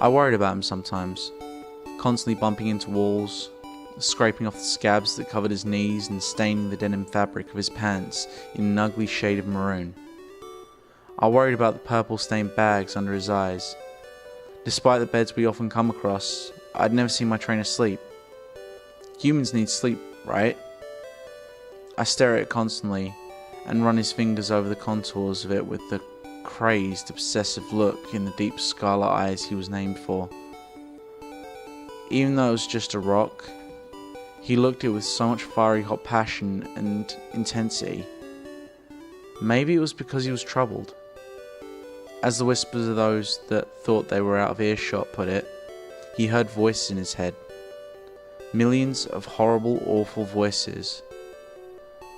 I worried about him sometimes, constantly bumping into walls, scraping off the scabs that covered his knees and staining the denim fabric of his pants in an ugly shade of maroon. I worried about the purple stained bags under his eyes. Despite the beds we often come across, I'd never seen my trainer sleep. Humans need sleep, right? I stare at it constantly and run his fingers over the contours of it with the crazed, obsessive look in the deep scarlet eyes he was named for. Even though it was just a rock, he looked at it with so much fiery hot passion and intensity. Maybe it was because he was troubled. As the whispers of those that thought they were out of earshot put it, he heard voices in his head. Millions of horrible, awful voices,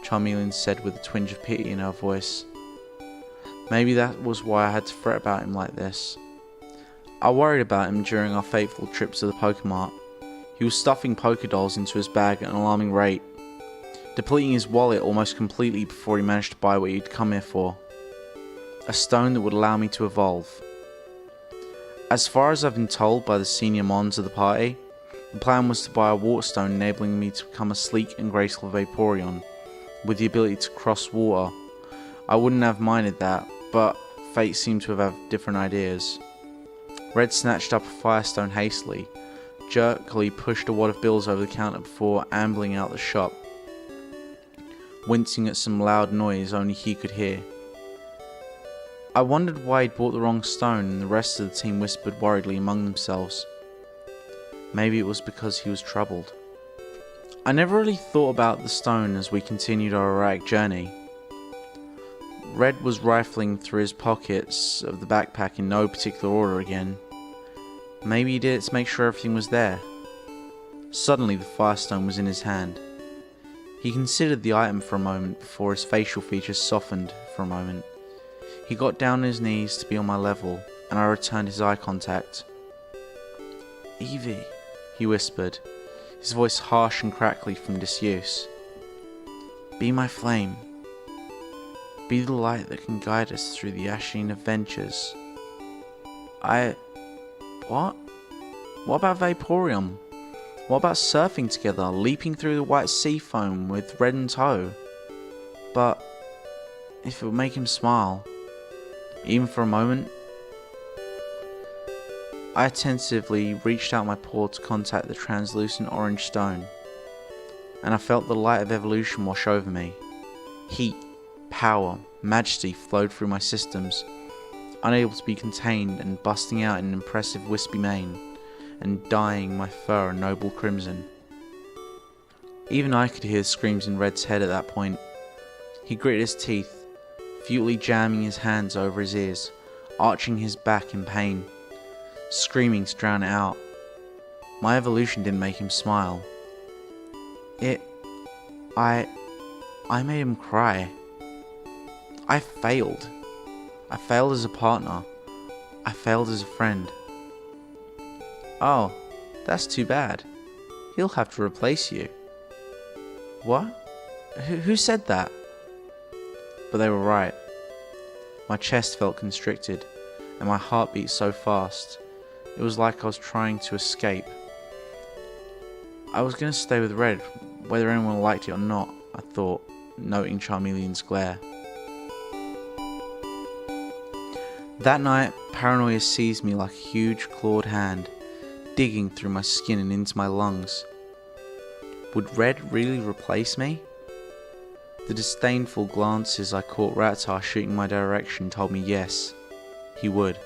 Charmeleon said with a twinge of pity in her voice. Maybe that was why I had to fret about him like this. I worried about him during our fateful trips to the Pokemart. He was stuffing Pokedolls into his bag at an alarming rate, depleting his wallet almost completely before he managed to buy what he'd come here for. A stone that would allow me to evolve. As far as I've been told by the senior mons of the party, the plan was to buy a water stone enabling me to become a sleek and graceful Vaporeon, with the ability to cross water. I wouldn't have minded that, but fate seemed to have different ideas. Red snatched up a firestone hastily, jerkily pushed a wad of bills over the counter before ambling out the shop, wincing at some loud noise only he could hear. I wondered why he'd bought the wrong stone, and the rest of the team whispered worriedly among themselves. Maybe it was because he was troubled. I never really thought about the stone as we continued our erratic journey. Red was rifling through his pockets of the backpack in no particular order again. Maybe he did it to make sure everything was there. Suddenly the firestone was in his hand. He considered the item for a moment before his facial features softened for a moment. He got down on his knees to be on my level, and I returned his eye contact. "Evie," he whispered, his voice harsh and crackly from disuse. "Be my flame. Be the light that can guide us through the Ashen adventures." What? What about Vaporeon? What about surfing together, leaping through the white sea foam with Red in tow? But if it would make him smile, even for a moment. I attentively reached out my paw to contact the translucent orange stone, and I felt the light of evolution wash over me. Heat, power, majesty flowed through my systems, unable to be contained and busting out in an impressive wispy mane, and dyeing my fur a noble crimson. Even I could hear the screams in Red's head at that point. He gritted his teeth, futilely jamming his hands over his ears, arching his back in pain, screaming to drown it out. My evolution didn't make him smile. I made him cry. I failed. I failed as a partner. I failed as a friend. "Oh, that's too bad. He'll have to replace you." "What? Who said that?" But they were right. My chest felt constricted, and my heart beat so fast. It was like I was trying to escape. I was going to stay with Red, whether anyone liked it or not, I thought, noting Charmeleon's glare. That night, paranoia seized me like a huge clawed hand, digging through my skin and into my lungs. Would Red really replace me? The disdainful glances I caught Rattata shooting my direction told me yes, he would.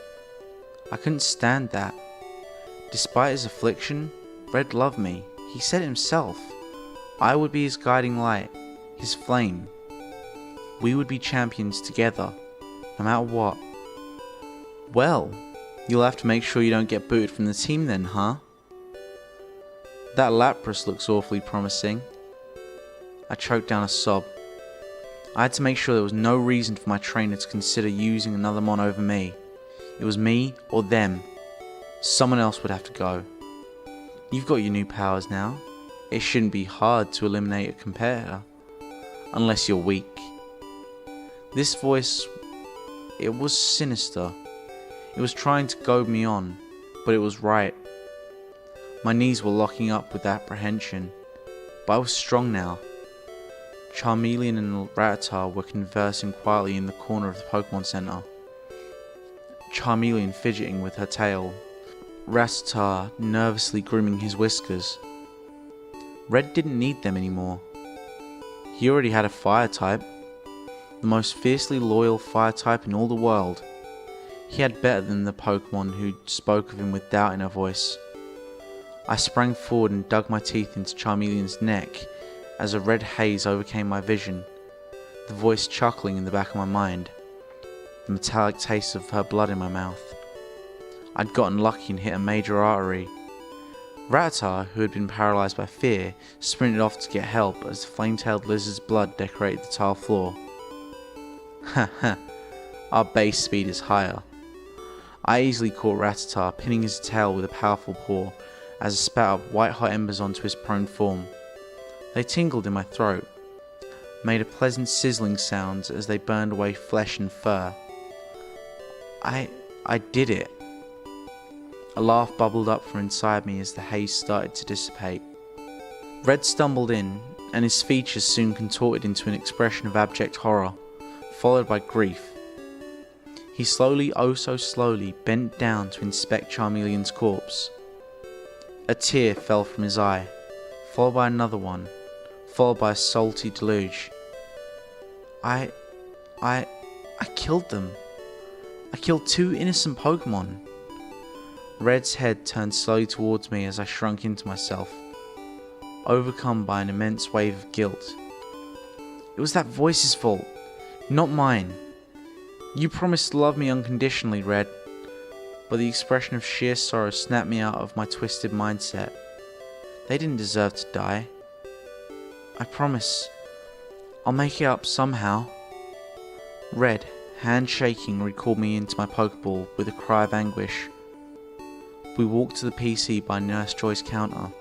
I couldn't stand that. Despite his affliction, Red loved me. He said it himself. I would be his guiding light, his flame. We would be champions together, no matter what. "Well, you'll have to make sure you don't get booted from the team then, huh? That Lapras looks awfully promising." I choked down a sob. I had to make sure there was no reason for my trainer to consider using another mon over me. It was me or them. Someone else would have to go. You've got your new powers now. It shouldn't be hard to eliminate a competitor. Unless you're weak. This voice, it was sinister. It was trying to goad me on, but it was right. My knees were locking up with apprehension, but I was strong now. Charmeleon and Rattata were conversing quietly in the corner of the Pokemon Center. Charmeleon fidgeting with her tail, Rattata nervously grooming his whiskers. Red didn't need them anymore. He already had a fire type, the most fiercely loyal fire type in all the world. He had better than the Pokemon who spoke of him with doubt in her voice. I sprang forward and dug my teeth into Charmeleon's neck as a red haze overcame my vision, the voice chuckling in the back of my mind, the metallic taste of her blood in my mouth. I'd gotten lucky and hit a major artery. Rattata, who had been paralysed by fear, sprinted off to get help as the flame-tailed lizard's blood decorated the tile floor. Ha ha, our base speed is higher. I easily caught Rattata, pinning his tail with a powerful paw, as I spat up white-hot embers onto his prone form. They tingled in my throat, made a pleasant sizzling sound as they burned away flesh and fur. I did it. A laugh bubbled up from inside me as the haze started to dissipate. Red stumbled in, and his features soon contorted into an expression of abject horror, followed by grief. He slowly, oh so slowly, bent down to inspect Charmeleon's corpse. A tear fell from his eye, followed by another one, followed by a salty deluge. I killed them. I killed 2 innocent Pokemon. Red's head turned slowly towards me as I shrunk into myself, overcome by an immense wave of guilt. It was that voice's fault, not mine. You promised to love me unconditionally, Red, but the expression of sheer sorrow snapped me out of my twisted mindset. They didn't deserve to die. I promise, I'll make it up somehow. Red, hand shaking, recalled me into my Pokeball with a cry of anguish. We walked to the PC by Nurse Joy's counter,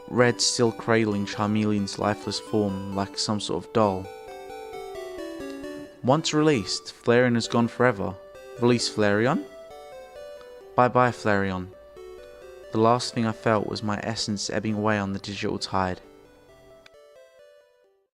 Red still cradling Charmeleon's lifeless form like some sort of doll. Once released, Flareon has gone forever. Release Flareon? Bye-bye, Flareon. The last thing I felt was my essence ebbing away on the digital tide.